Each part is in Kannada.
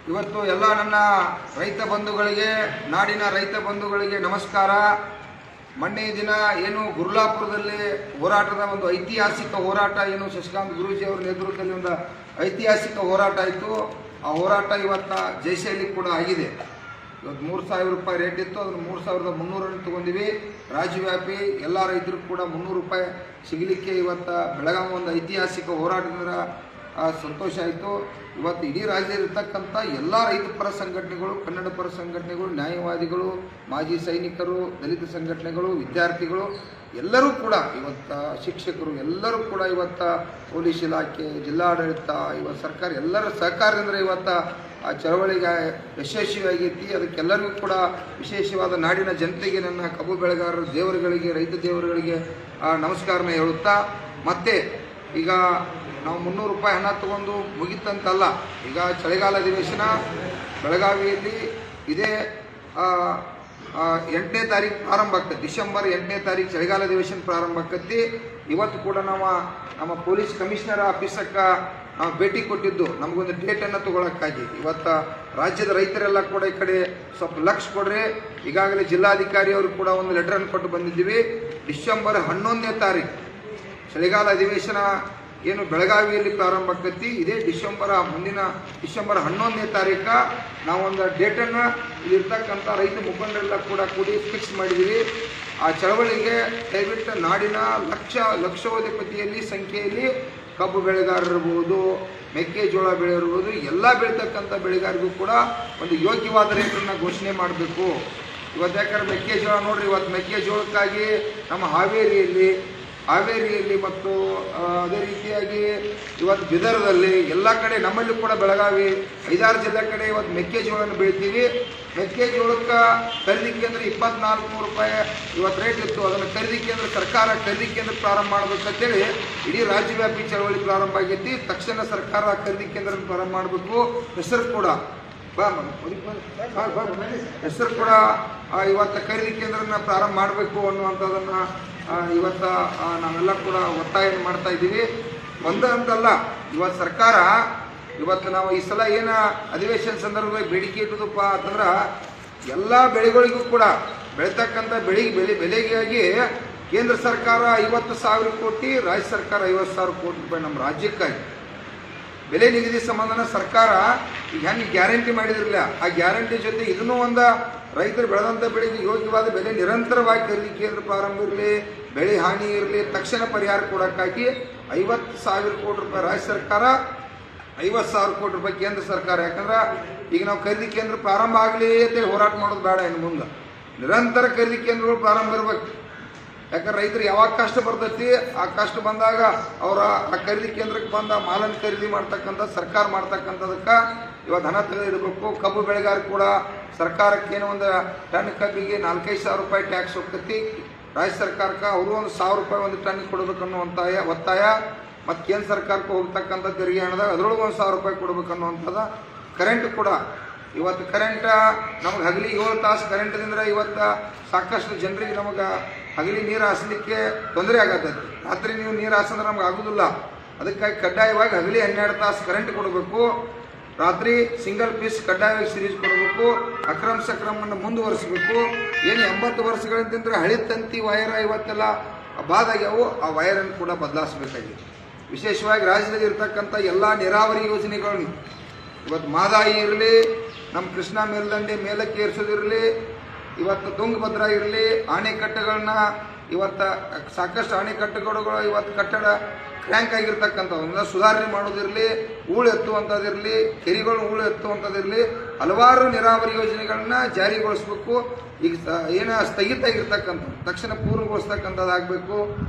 ಇವತ್ತು ಎಲ್ಲ ನನ್ನ ರೈತ ಬಂಧುಗಳಿಗೆ, ನಾಡಿನ ರೈತ ಬಂಧುಗಳಿಗೆ ನಮಸ್ಕಾರ. ಮೊನ್ನೆ ದಿನ ಏನು ಗುರ್ಲಾಪುರದಲ್ಲಿ ಹೋರಾಟದ ಒಂದು ಐತಿಹಾಸಿಕ ಹೋರಾಟ, ಏನು ಶಶಿಕಾಂತ್ ಗುರೂಜಿ ಅವರ ನೇತೃತ್ವದಲ್ಲಿ ಒಂದು ಐತಿಹಾಸಿಕ ಹೋರಾಟ ಆಯಿತು. ಆ ಹೋರಾಟ ಇವತ್ತು ಜಯಶೈಲಿ ಕೂಡ ಆಗಿದೆ. ಇವತ್ತು 3,000 ರೂಪಾಯಿ ರೇಟ್ ಇತ್ತು, ಅದನ್ನು 3,300 ತೊಗೊಂಡಿವಿ. ರಾಜ್ಯವ್ಯಾಪಿ ಎಲ್ಲ ರೈತರಿಗೂ ಕೂಡ 300 ರೂಪಾಯಿ ಸಿಗಲಿಕ್ಕೆ ಇವತ್ತು ಬೆಳಗಾವಿ ಒಂದು ಐತಿಹಾಸಿಕ ಹೋರಾಟದಿಂದ ಸಂತೋಷ ಆಯಿತು. ಇವತ್ತು ಇಡೀ ರಾಜ್ಯದಲ್ಲಿರ್ತಕ್ಕಂಥ ಎಲ್ಲ ರೈತ ಪರ ಸಂಘಟನೆಗಳು, ಕನ್ನಡ ಪರ ಸಂಘಟನೆಗಳು, ನ್ಯಾಯವಾದಿಗಳು, ಮಾಜಿ ಸೈನಿಕರು, ದಲಿತ ಸಂಘಟನೆಗಳು, ವಿದ್ಯಾರ್ಥಿಗಳು ಎಲ್ಲರೂ ಕೂಡ ಇವತ್ತು, ಶಿಕ್ಷಕರು ಎಲ್ಲರೂ ಕೂಡ ಇವತ್ತು, ಪೊಲೀಸ್ ಇಲಾಖೆ, ಜಿಲ್ಲಾಡಳಿತ, ಇವತ್ತು ಸರ್ಕಾರ ಎಲ್ಲರ ಸಹಕಾರದಿಂದ ಇವತ್ತು ಆ ಚಳವಳಿಗೆ ಯಶಸ್ವಿಯಾಗೈತಿ. ಅದಕ್ಕೆಲ್ಲರಿಗೂ ಕೂಡ ವಿಶೇಷವಾದ ನಾಡಿನ ಜನತೆಗೆ, ನನ್ನ ಕಬ್ಬು ಬೆಳೆಗಾರರ ದೇವರುಗಳಿಗೆ, ರೈತ ದೇವರುಗಳಿಗೆ ನಮಸ್ಕಾರನ ಹೇಳುತ್ತಾ, ಮತ್ತೆ ಈಗ ನಾವು 300 ರೂಪಾಯಿ ಹಣ ತಗೊಂಡು ಮುಗಿತಂತಲ್ಲ. ಈಗ ಚಳಿಗಾಲ ಅಧಿವೇಶನ ಬೆಳಗಾವಿಯಲ್ಲಿ ಇದೇ 8ನೇ ತಾರೀಕು ಪ್ರಾರಂಭ ಆಗ್ತದೆ. ಡಿಸೆಂಬರ್ 8ನೇ ತಾರೀಕು ಚಳಿಗಾಲ ಅಧಿವೇಶನ ಪ್ರಾರಂಭ ಆಗ್ತೈತಿ. ಇವತ್ತು ಕೂಡ ನಮ್ಮ ಪೊಲೀಸ್ ಕಮಿಷನರ್ ಆಫೀಸಕ್ಕೆ ನಾವು ಭೇಟಿ ಕೊಟ್ಟಿದ್ದು, ನಮಗೊಂದು ಡೇಟನ್ನು ತೊಗೊಳಕ್ಕಾಗಿ. ಇವತ್ತು ರಾಜ್ಯದ ರೈತರೆಲ್ಲ ಕೂಡ ಈ ಕಡೆ ಸ್ವಲ್ಪ ಲಕ್ಷ್ಯ ಕೊಡ್ರಿ. ಈಗಾಗಲೇ ಜಿಲ್ಲಾಧಿಕಾರಿ ಅವರು ಕೂಡ ಒಂದು ಲೆಟರನ್ನು ಕೊಟ್ಟು ಬಂದಿದ್ದೀವಿ. ಡಿಸೆಂಬರ್ 11ನೇ ತಾರೀಕು ಚಳಿಗಾಲ ಅಧಿವೇಶನ ಏನು ಬೆಳಗಾವಿಯಲ್ಲಿ ಪ್ರಾರಂಭ ಆಗ್ತೈತಿ. ಇದೇ ಮುಂದಿನ ಡಿಸೆಂಬರ್ 11ನೇ ತಾರೀಕು ನಾವೊಂದು ಡೇಟನ್ನು ಇಲ್ಲಿರ್ತಕ್ಕಂಥ ರೈತ ಮುಖಂಡರೆಲ್ಲ ಕೂಡ ಕೂಡಿ ಫಿಕ್ಸ್ ಮಾಡಿದ್ದೀವಿ. ಆ ಚಳವಳಿಗೆ ದಯವಿಟ್ಟು ನಾಡಿನ ಲಕ್ಷಾಧಿಪತಿಯಲ್ಲಿ ಸಂಖ್ಯೆಯಲ್ಲಿ ಕಬ್ಬು ಬೆಳೆಗಾರರಿರ್ಬೋದು, ಮೆಕ್ಕೆಜೋಳ ಬೆಳೆಯಿರ್ಬೋದು, ಎಲ್ಲ ಬೆಳೀತಕ್ಕಂಥ ಬೆಳೆಗಾರರಿಗೂ ಕೂಡ ಒಂದು ಯೋಗ್ಯವಾದ ರೇಟನ್ನು ಘೋಷಣೆ ಮಾಡಬೇಕು. ಇವತ್ತು ಯಾಕಂದ್ರೆ ಮೆಕ್ಕೆಜೋಳ ನೋಡ್ರಿ, ಇವತ್ತು ಮೆಕ್ಕೆಜೋಳಕ್ಕಾಗಿ ನಮ್ಮ ಹಾವೇರಿಯಲ್ಲಿ ಮತ್ತು ಅದೇ ರೀತಿಯಾಗಿ ಇವತ್ತು ಬಿದರದಲ್ಲಿ ಎಲ್ಲ ಕಡೆ, ನಮ್ಮಲ್ಲಿ ಕೂಡ ಬೆಳಗಾವಿ 5-6 ಜಿಲ್ಲೆ ಕಡೆ ಇವತ್ತು ಮೆಕ್ಕೆಜೋಳನ ಬೆಳಿತೀವಿ. ಮೆಕ್ಕೆಜೋಳಕ್ಕೆ ಖರೀದಿ ಕೇಂದ್ರ 24,000 ರೂಪಾಯಿ ಇವತ್ತು ರೇಟ್ ಇತ್ತು. ಅದನ್ನು ಖರೀದಿ ಕೇಂದ್ರ, ಸರ್ಕಾರ ಖರೀದಿ ಕೇಂದ್ರ ಪ್ರಾರಂಭ ಮಾಡಬೇಕಂತೇಳಿ ಇಡೀ ರಾಜ್ಯವ್ಯಾಪಿ ಚಳವಳಿ ಪ್ರಾರಂಭ ಆಗೈತಿ. ತಕ್ಷಣ ಸರ್ಕಾರ ಖರೀದಿ ಕೇಂದ್ರ ಪ್ರಾರಂಭ ಮಾಡಬೇಕು. ಹೆಸರು ಕೂಡ ಇವತ್ತು ಖರೀದಿ ಕೇಂದ್ರನ ಪ್ರಾರಂಭ ಮಾಡಬೇಕು ಅನ್ನುವಂಥದ್ದನ್ನು ಇವತ್ತು ನಾವೆಲ್ಲ ಕೂಡ ಒತ್ತಾಯ ಮಾಡ್ತಾ ಇದ್ದೀವಿ. ಅಂತಲ್ಲ, ಇವತ್ತು ಸರ್ಕಾರ ನಾವು ಈ ಸಲ ಏನು ಅಧಿವೇಶನ ಸಂದರ್ಭದಲ್ಲಿ ಬೇಡಿಕೆ ಇಟ್ಟದಪ್ಪ ಅಂತಂದ್ರೆ, ಎಲ್ಲ ಬೆಳೆಗಳಿಗೂ ಕೂಡ ಬೆಳೀತಕ್ಕಂಥ ಬೆಲೆಗಾಗಿ ಕೇಂದ್ರ ಸರ್ಕಾರ 50,000 ಕೋಟಿ, ರಾಜ್ಯ ಸರ್ಕಾರ 50,000 ಕೋಟಿ ರೂಪಾಯಿ ನಮ್ಮ ರಾಜ್ಯಕ್ಕಾಗಿ ಬೆಲೆ ನಿಗದಿ ಸಂಬಂಧನ ಸರ್ಕಾರ ಈಗ ಹೆಂಗೆ ಗ್ಯಾರಂಟಿ ಮಾಡಿದಿರಲಿಲ್ಲ, ಆ ಗ್ಯಾರಂಟಿ ಜೊತೆ ಇದನ್ನೂ ಒಂದು ರೈತರು ಬೆಳೆದಂಥ ಬೆಳೆಗೆ ಯೋಗ್ಯವಾದ ಬೆಲೆ ನಿರಂತರವಾಗಿ ಖರೀದಿ ಕೇಂದ್ರ ಪ್ರಾರಂಭ ಇರಲಿ, ಬೆಳೆ ಹಾನಿ ಇರಲಿ, ತಕ್ಷಣ ಪರಿಹಾರ ಕೊಡೋಕ್ಕಾಗಿ 50,000 ಕೋಟಿ ರೂಪಾಯಿ ರಾಜ್ಯ ಸರ್ಕಾರ, 50,000 ಕೋಟಿ ರೂಪಾಯಿ ಕೇಂದ್ರ ಸರ್ಕಾರ. ಯಾಕಂದ್ರೆ ಈಗ ನಾವು ಖರೀದಿ ಕೇಂದ್ರ ಪ್ರಾರಂಭ ಆಗಲಿ ಅಂತೇಳಿ ಹೋರಾಟ ಮಾಡೋದು ಬೇಡ. ಇನ್ನು ಮುಂದೆ ನಿರಂತರ ಖರೀದಿ ಕೇಂದ್ರಗಳು ಪ್ರಾರಂಭ ಇರಬೇಕು. ಯಾಕಂದ್ರೆ ರೈತರು ಯಾವಾಗ ಕಷ್ಟ ಬರ್ತೈತಿ, ಆ ಕಷ್ಟ ಬಂದಾಗ ಅವರ ಆ ಖರೀದಿ ಕೇಂದ್ರಕ್ಕೆ ಬಂದ ಮಾಲನ್ನು ಖರೀದಿ ಮಾಡ್ತಕ್ಕಂಥ ಸರ್ಕಾರ ಮಾಡ್ತಕ್ಕಂಥದಕ್ಕೆ ಇವತ್ತು ಹಣ ತೆಗೆದಿಡಬೇಕು. ಕಬ್ಬು ಬೆಳೆಗಾರ ಕೂಡ ಸರ್ಕಾರಕ್ಕೆ ಏನೋ ಒಂದು ಟನ್ ಕಬ್ಬಿಗೆ 4-5 ಸಾವಿರ ರೂಪಾಯಿ ಟ್ಯಾಕ್ಸ್ ಹೋಗ್ತೈತಿ. ರಾಜ್ಯ ಸರ್ಕಾರಕ್ಕೆ ಅವರು ಒಂದು 1,000 ರೂಪಾಯಿ ಒಂದು ಟನ್ ಕೊಡಬೇಕನ್ನುವಂಥ ಒತ್ತಾಯ. ಮತ್ತು ಕೇಂದ್ರ ಸರ್ಕಾರಕ್ಕೆ ಹೋಗ್ತಕ್ಕಂಥ ತೆರಿಗೆ ಹಣದಾಗ ಅದರೊಳಗೆ 1,000 ರೂಪಾಯಿ ಕೊಡಬೇಕನ್ನುವಂಥದ್ದು. ಕರೆಂಟ್ ಕೂಡ ಇವತ್ತು ನಮಗೆ ಹಗಲಿ 7 ತಾಸು ಕರೆಂಟ್ದಿಂದ ಇವತ್ತು ಸಾಕಷ್ಟು ಜನರಿಗೆ ನಮಗೆ ಹಗಲಿ ನೀರು ಹಾಸಲಿಕ್ಕೆ ತೊಂದರೆ ಆಗತ್ತೈತಿ. ರಾತ್ರಿ ನೀವು ನೀರು ಹಾಸಂದ್ರೆ ನಮ್ಗೆ ಆಗೋದಿಲ್ಲ. ಅದಕ್ಕಾಗಿ ಕಡ್ಡಾಯವಾಗಿ ಹಗಲಿ 12 ತಾಸು ಕರೆಂಟ್ ಕೊಡಬೇಕು. ರಾತ್ರಿ ಸಿಂಗಲ್ ಪೀಸ್ ಕಡ್ಡಾಯವಾಗಿ ಸಿರೀಸ್ ಕೊಡಬೇಕು. ಅಕ್ರಮ ಸಕ್ರಮವನ್ನು ಮುಂದುವರಿಸಬೇಕು. ಏನು 80 ವರ್ಷಗಳಿಂದ ಹಳಿ ತಂತಿ ವೈರ್ ಇವತ್ತೆಲ್ಲ ಬಾದಾಗ್ಯಾವು, ಆ ವೈರನ್ನು ಕೂಡ ಬದಲಾಯಿಸಬೇಕಾಗಿದೆ. ವಿಶೇಷವಾಗಿ ರಾಜ್ಯದಲ್ಲಿ ಇರ್ತಕ್ಕಂಥ ಎಲ್ಲ ನೀರಾವರಿ ಯೋಜನೆಗಳನ್ನು ಇವತ್ತು ಮಾದಾಯಿ ಇರಲಿ, ನಮ್ಮ ಕೃಷ್ಣಾ ಮೇಲ್ದಂಡೆ ಮೇಲಕ್ಕೆ ಏರಿಸೋದಿರಲಿ, ಇವತ್ತು ತುಂಗಭದ್ರಾ ಇರಲಿ, ಅಣೆಕಟ್ಟುಗಳನ್ನ ಇವತ್ತು ಸಾಕಷ್ಟು ಅಣೆಕಟ್ಟುಗಳು ಇವತ್ತು ಕಟ್ಟಡ ಕ್ರ್ಯಾಂಕ್ ಆಗಿರ್ತಕ್ಕಂಥವನ್ನ ಸುಧಾರಣೆ ಮಾಡೋದಿರಲಿ, ಹೂಳು ಎತ್ತುವಂಥದ್ದಿರಲಿ, ಕೆರೆಗಳು ಹೂಳು ಎತ್ತುವಂಥದ್ದಿರಲಿ, ಹಲವಾರು ನೀರಾವರಿ ಯೋಜನೆಗಳನ್ನ ಜಾರಿಗೊಳಿಸಬೇಕು. ಈಗ ಏನು ಸ್ಥಗಿತ ಆಗಿರ್ತಕ್ಕಂಥ ತಕ್ಷಣ ಪೂರ್ಣಗೊಳಿಸ್ತಕ್ಕಂಥದ್ದಾಗಬೇಕು.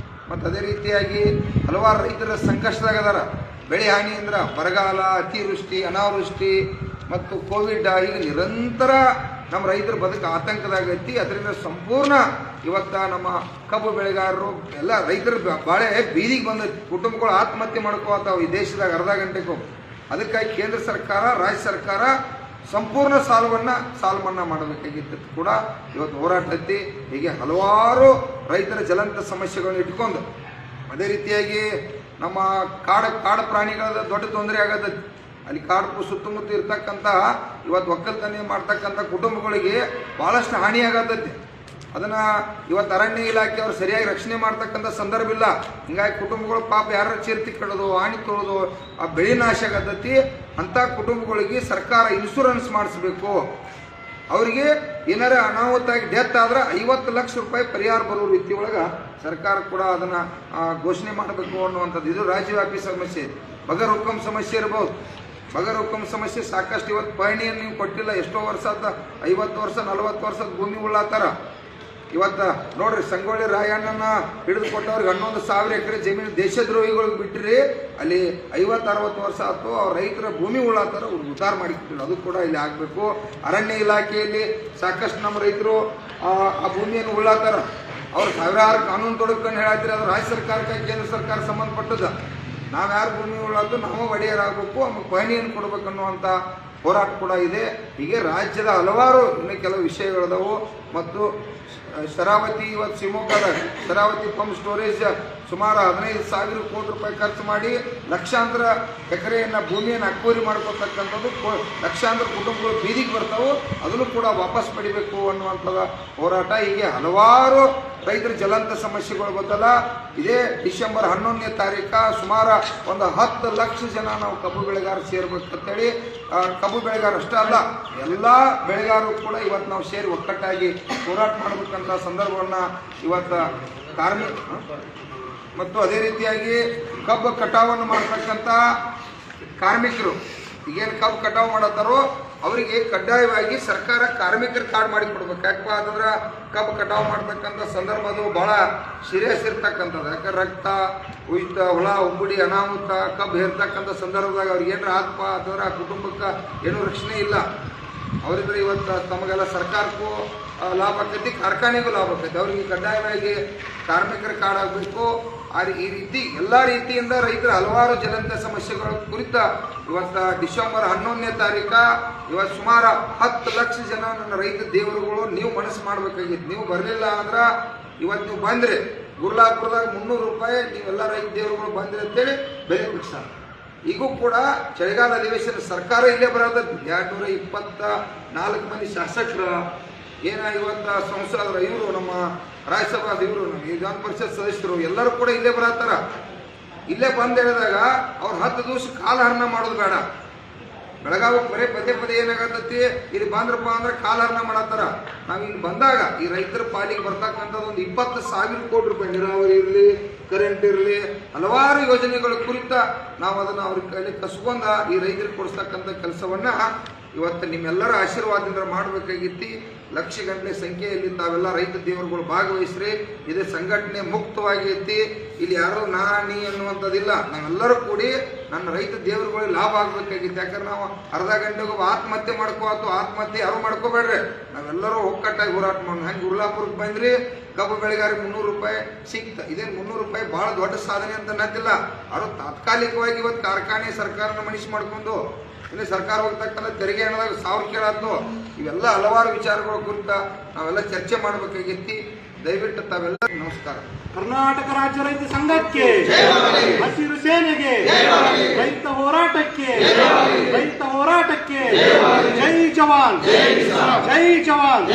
ಮತ್ತು ಅದೇ ರೀತಿಯಾಗಿ ಹಲವಾರು ರೈತರ ಸಂಕಷ್ಟದಾಗದಾರ. ಬೆಳೆ ಹಾನಿ ಅಂದ್ರೆ ಬರಗಾಲ, ಅತಿವೃಷ್ಟಿ, ಅನಾವೃಷ್ಟಿ ಮತ್ತು ಕೋವಿಡ್, ಈಗ ನಿರಂತರ ನಮ್ಮ ರೈತರ ಬದುಕು ಆತಂಕದಾಗೈತಿ. ಅದರಿಂದ ಸಂಪೂರ್ಣ ಇವತ್ತು ನಮ್ಮ ಕಬ್ಬು ಬೆಳೆಗಾರರು ಎಲ್ಲ ರೈತರ ಬಾಳೆ ಬೀದಿಗೆ ಬಂದೈತಿ. ಕುಟುಂಬಗಳು ಆತ್ಮಹತ್ಯೆ ಮಾಡ್ಕೋತಾವೆ ಈ ದೇಶದಾಗ ಅರ್ಧ ಗಂಟೆಗೂ. ಅದಕ್ಕಾಗಿ ಕೇಂದ್ರ ಸರ್ಕಾರ, ರಾಜ್ಯ ಸರ್ಕಾರ ಸಂಪೂರ್ಣ ಸಾಲ ಮನ್ನಾ ಮಾಡಬೇಕಾಗಿತ್ತು ಕೂಡ ಇವತ್ತು ಹೋರಾಟ ಐತಿ. ಹೀಗೆ ಹಲವಾರು ರೈತರ ಜ್ವಲಂತ ಸಮಸ್ಯೆಗಳನ್ನು ಇಟ್ಕೊಂಡು, ಅದೇ ರೀತಿಯಾಗಿ ನಮ್ಮ ಕಾಡು ಪ್ರಾಣಿಗಳ ದೊಡ್ಡ ತೊಂದರೆ ಆಗತೈತಿ. ಅಲ್ಲಿ ಕಾಡು ಸುತ್ತಮುತ್ತ ಇರ್ತಕ್ಕಂಥ ಇವತ್ತು ಒಕ್ಕಲ್ತನ ಮಾಡ್ತಕ್ಕಂಥ ಕುಟುಂಬಗಳಿಗೆ ಭಾಳಷ್ಟು ಹಾನಿಯಾಗತೈತಿ. ಅದನ್ನ ಇವತ್ತು ಅರಣ್ಯ ಇಲಾಖೆಯವರು ಸರಿಯಾಗಿ ರಕ್ಷಣೆ ಮಾಡ್ತಕ್ಕಂಥ ಸಂದರ್ಭ ಇಲ್ಲ. ಹಿಂಗಾಗಿ ಕುಟುಂಬಗಳು ಪಾಪ ಯಾರು ಚೀರ್ತಿ ಕಡೋದು, ಹಾನಿ ತೊಳೋದು, ಆ ಬೆಳೆ ನಾಶ ಆಗತೈತಿ. ಅಂಥ ಕುಟುಂಬಗಳಿಗೆ ಸರ್ಕಾರ ಇನ್ಶೂರೆನ್ಸ್ ಮಾಡಿಸ್ಬೇಕು. ಅವರಿಗೆ ಏನಾರ ಅನಾಹುತಾಗಿ ಡೆತ್ ಆದ್ರೆ 50 ಲಕ್ಷ ರೂಪಾಯಿ ಪರಿಹಾರ ಬರೋ ರೀತಿ ಒಳಗೆ ಸರ್ಕಾರ ಕೂಡ ಅದನ್ನ ಘೋಷಣೆ ಮಾಡಬೇಕು ಅನ್ನುವಂಥದ್ದು. ಇದು ರಾಜ್ಯವ್ಯಾಪಿ ಸಮಸ್ಯೆ. ಬಗರ್ ಹುಕುಂ ಸಮಸ್ಯೆ ಇರ್ಬೋದು. ಬಗರ್ ಹುಕುಂ ಸಮಸ್ಯೆ ಸಾಕಷ್ಟು. ಇವತ್ತು ಪಹಣಿಯನ್ನು ನೀವು ಕೊಟ್ಟಿಲ್ಲ, ಎಷ್ಟೋ ವರ್ಷ ಆತ 50 ವರ್ಷ 40 ವರ್ಷದ ಭೂಮಿ ಉಳ್ಳಾತಾರ. ಇವತ್ತು ನೋಡ್ರಿ, ಸಂಗೊಳ್ಳಿ ರಾಯಣ್ಣನ ಹಿಡಿದು ಕೊಟ್ಟವ್ರಿಗೆ 11,000 ಎಕರೆ ಜಮೀನು ದೇಶದ್ರೋಹಿಗಳಿಗೆ ಬಿಟ್ಟರೆ ಅಲ್ಲಿ 50-60 ವರ್ಷ ಆಯ್ತು. ಅವ್ರ ರೈತರ ಭೂಮಿ ಉಳ್ಳಾತಾರ, ಅವ್ರು ಉದ್ಧಾರ ಮಾಡಿಕೊಟ್ಟಿಲ್ಲ. ಅದು ಕೂಡ ಇಲ್ಲಿ ಆಗಬೇಕು. ಅರಣ್ಯ ಇಲಾಖೆಯಲ್ಲಿ ಸಾಕಷ್ಟು ನಮ್ಮ ರೈತರು ಆ ಭೂಮಿಯನ್ನು ಉಳ್ಳಾತಾರ. ಅವ್ರು ಸಾವಿರಾರು ಕಾನೂನು ತೊಡಕೊಂಡು ಹೇಳತ್ತೀರಿ, ಅದು ರಾಜ್ಯ ಸರ್ಕಾರಕ್ಕೆ ಕೇಂದ್ರ ಸರ್ಕಾರ ಸಂಬಂಧಪಟ್ಟದ. ನಾವು ಯಾರು ಭೂಮಿ ಉಳ್ಳಾದ್ರು ನಾವು ಒಡೆಯರಾಗಬೇಕು, ಆಮೇಲೆ ಪಹಣಿಯನ್ನು ಕೊಡಬೇಕನ್ನುವಂಥ ಹೋರಾಟ ಕೂಡ ಇದೆ. ಹೀಗೆ ರಾಜ್ಯದ ಹಲವಾರು ಇನ್ನು ಕೆಲವು ವಿಷಯಗಳದವು. ಮತ್ತು ಶರಾವತಿ, ಇವತ್ತು ಶಿವಮೊಗ್ಗದ ಶರಾವತಿ ಪಂಪ್ ಸ್ಟೋರೇಜ್ ಸುಮಾರು 15,000 ಕೋಟಿ ರೂಪಾಯಿ ಖರ್ಚು ಮಾಡಿ ಲಕ್ಷಾಂತರ ಎಕರೆಯನ್ನು ಭೂಮಿಯನ್ನು ಅಕ್ವರಿ ಮಾಡ್ಕೊತಕ್ಕಂಥದ್ದು. ಲಕ್ಷಾಂತರ ಕುಟುಂಬಗಳು ಬೀದಿಗೆ ಬರ್ತಾವೆ. ಅದನ್ನು ಕೂಡ ವಾಪಸ್ ಪಡಿಬೇಕು ಅನ್ನುವಂಥದ್ದು ಹೋರಾಟ. ಹೀಗೆ ಹಲವಾರು ರೈತರ ಜ್ವಲಂತ ಸಮಸ್ಯೆಗಳು ಬದಲ ಇದೇ ಡಿಸೆಂಬರ್ 11ನೇ ತಾರೀಕು ಸುಮಾರು ಒಂದು 10 ಲಕ್ಷ ಜನ ನಾವು ಕಬ್ಬು ಬೆಳೆಗಾರರು ಸೇರ್ಬೇಕಂತೇಳಿ, ಕಬ್ಬು ಬೆಳೆಗಾರ ಅಷ್ಟೇ ಅಲ್ಲ, ಎಲ್ಲ ಬೆಳೆಗಾರರು ಕೂಡ ಇವತ್ತು ನಾವು ಸೇರಿ ಒಕ್ಕಟ್ಟಾಗಿ ಹೋರಾಟ ಮಾಡಬೇಕಂತ ಸಂದರ್ಭವನ್ನು ಇವತ್ತು ಮತ್ತು ಅದೇ ರೀತಿಯಾಗಿ ಕಬ್ಬು ಕಟಾವನ್ನು ಮಾಡ್ತಕ್ಕಂಥ ಕಾರ್ಮಿಕರು ಈಗೇನು ಕಬ್ಬು ಕಟಾವು ಮಾಡತ್ತಾರೋ ಅವರಿಗೆ ಕಡ್ಡಾಯವಾಗಿ ಸರ್ಕಾರ ಕಾರ್ಮಿಕರ ಕಾರ್ಡ್ ಮಾಡಿ ಕೊಡ್ಬೇಕು. ಯಾಕಪ್ಪ ಅಂತಂದ್ರೆ ಕಬ್ಬು ಕಟಾವು ಮಾಡ್ತಕ್ಕಂಥ ಸಂದರ್ಭ ಅದು ಭಾಳ ಸೀರಿಯಸ್ ಇರ್ತಕ್ಕಂಥದ್ದು. ಯಾಕಂದ್ರೆ ರಕ್ತ ಉಯಿತ, ಹುಳ, ಉಂಬುಡಿ, ಅನಾಹುತ, ಕಬ್ಬು ಹೇರ್ತಕ್ಕಂಥ ಸಂದರ್ಭದಾಗ ಅವ್ರಿಗೆ ಏನಾರ ಆತ್ಮ ಅಂತಂದ್ರೆ ಆ ಕುಟುಂಬಕ್ಕೆ ಏನೂ ರಕ್ಷಣೆ ಇಲ್ಲ. ಅವರಿದ್ರೆ ಇವತ್ತು ತಮಗೆಲ್ಲ ಸರ್ಕಾರಕ್ಕೂ ಲಾಭ ಆಕೈತಿ, ಕಾರ್ಖಾನೆಗೂ ಲಾಭ ಆಕೈತಿ. ಅವ್ರಿಗೆ ಕಡ್ಡಾಯವಾಗಿ ಕಾರ್ಮಿಕರ ಕಾರ್ಡ್ ಆಗಬೇಕು. ಈ ರೀತಿ ಎಲ್ಲ ರೀತಿಯಿಂದ ರೈತರ ಹಲವಾರು ಜ್ವಲಂತ ಸಮಸ್ಯೆಗಳ ಕುರಿತ ಇವತ್ತು ಡಿಸೆಂಬರ್ 11ನೇ ತಾರೀಕು ಇವತ್ತು ಸುಮಾರು 10 ಲಕ್ಷ ಜನ ನನ್ನ ರೈತ ದೇವರುಗಳು ನೀವು ಮನಸ್ಸು ಮಾಡಬೇಕಾಗಿತ್ತು. ನೀವು ಬರಲಿಲ್ಲ ಅಂದ್ರೆ ಇವತ್ತು ನೀವು ಬಂದರೆ ಗುರ್ಲಾಪುರದಾಗ 300 ರೂಪಾಯಿ ನೀವೆಲ್ಲ ರೈತ ದೇವರುಗಳು ಬಂದ್ರಿ ಅಂತೇಳಿ ಬೆಲೆ ಫಿಕ್ಸ್. ಈಗೂ ಕೂಡ ಚಳಿಗಾಲ ಅಧಿವೇಶನ ಸರ್ಕಾರ ಇಲ್ಲೇ ಬರೋದದ್ದು. 224 ಮಂದಿ ಶಾಸಕರು ಇವತ್ತು ಸಂಸದರು, ಇವರು ನಮ್ಮ ರಾಜ್ಯಸಭಾದ ಇವರು ವಿಧಾನ ಪರಿಷತ್ ಸದಸ್ಯರು ಎಲ್ಲರೂ ಕೂಡ ಇಲ್ಲೇ ಬರತ್ತಾರ. ಇಲ್ಲೇ ಬಂದು ಹೇಳಿದಾಗ ಅವ್ರು 10 ದಿವಸ ಕಾಲಹರಣ ಮಾಡೋದು ಬೇಡ. ಬೆಳಗಾವಿಗೆ ಬರೀ ಪದೇ ಏನಾಗತ್ತತಿ, ಇಲ್ಲಿ ಬಂದ್ರಪ್ಪ ಅಂದ್ರೆ ಕಾಲಹರಣ ಮಾಡತ್ತಾರ. ನಾವು ಇಲ್ಲಿ ಬಂದಾಗ ಈ ರೈತರ ಪಾಲಿಗೆ ಬರ್ತಕ್ಕಂಥದ್ದು ಒಂದು 20,000 ಕೋಟಿ ರೂಪಾಯಿ ನೀರಾವರಿ ಇರಲಿ, ಕರೆಂಟ್ ಇರಲಿ, ಹಲವಾರು ಯೋಜನೆಗಳ ಕುರಿತ ನಾವು ಅದನ್ನು ಅವ್ರ ಕೈಲಿ ಕಸ್ಕೊಂಡ ಈ ರೈತರಿಗೆ ಕೊಡಿಸ್ತಕ್ಕಂಥ ಕೆಲಸವನ್ನ ಇವತ್ತು ನಿಮ್ಮೆಲ್ಲರ ಆಶೀರ್ವಾದದಿಂದ ಮಾಡಬೇಕಾಗಿತ್ತು. ಲಕ್ಷಗಟ್ಟಲೆ ಸಂಖ್ಯೆಯಲ್ಲಿ ತಾವೆಲ್ಲ ರೈತ ದೇವರುಗಳು ಭಾಗವಹಿಸ್ರಿ. ಇದೇ ಸಂಘಟನೆ ಮುಕ್ತವಾಗಿ ಐತಿ. ಇಲ್ಲಿ ಯಾರೋ ನೀ ಅನ್ನುವಂಥದ್ದಿಲ್ಲ. ನಾವೆಲ್ಲರೂ ಕೂಡಿ ನನ್ನ ರೈತ ದೇವರುಗಳಿಗೆ ಲಾಭ ಆಗಬೇಕಾಗಿತ್ತು. ಯಾಕಂದ್ರೆ ನಾವು ಅರ್ಧ ಗಂಟೆಗೂ ಆತ್ಮಹತ್ಯೆ ಮಾಡ್ಕೋತು. ಆತ್ಮಹತ್ಯೆ ಯಾರು ಮಾಡ್ಕೋಬೇಡ್ರಿ. ನಾವೆಲ್ಲರೂ ಒಕ್ಕಟ್ಟಾಗಿ ಹೋರಾಟ ಮಾಡೋಣ. ಹಂಗೆ ಉರ್ಲಾಪುರಕ್ಕೆ ಬಂದ್ರಿ, ಕಬ್ಬು ಬೆಳೆಗಾರಿಗೆ 300 ರೂಪಾಯಿ ಸಿಕ್ತ. ಇದೇನು 300 ರೂಪಾಯಿ ಭಾಳ ದೊಡ್ಡ ಸಾಧನೆ ಅಂತ ಅನ್ನೋದಿಲ್ಲ. ಅವರು ತಾತ್ಕಾಲಿಕವಾಗಿ ಇವತ್ತು ಕಾರ್ಖಾನೆ ಸರ್ಕಾರನ ಮನುಷ್ಯ ಮಾಡ್ಕೊಂಡು ಇನ್ನು ಸರ್ಕಾರ ಹೋಗ್ತಕ್ಕಂಥ ತೆರಿಗೆ ಹಣದಾಗ 1000 ಕೇಳತ್ತು. ಇವೆಲ್ಲ ಹಲವಾರು ವಿಚಾರಗಳ ಕುರಿತ ನಾವೆಲ್ಲ ಚರ್ಚೆ ಮಾಡಬೇಕಾಗಿತ್ತು. ದಯವಿಟ್ಟು ತಾವೆಲ್ಲ ನಮಸ್ಕಾರ. ಕರ್ನಾಟಕ ರಾಜ್ಯ ರೈತ ಸಂಘಕ್ಕೆ, ಹಸಿರು ಸೇನೆಗೆ, ರೈತ ಹೋರಾಟಕ್ಕೆ, ಜೈ ಜವಾನ್, ಜೈ ಜವಾನ್.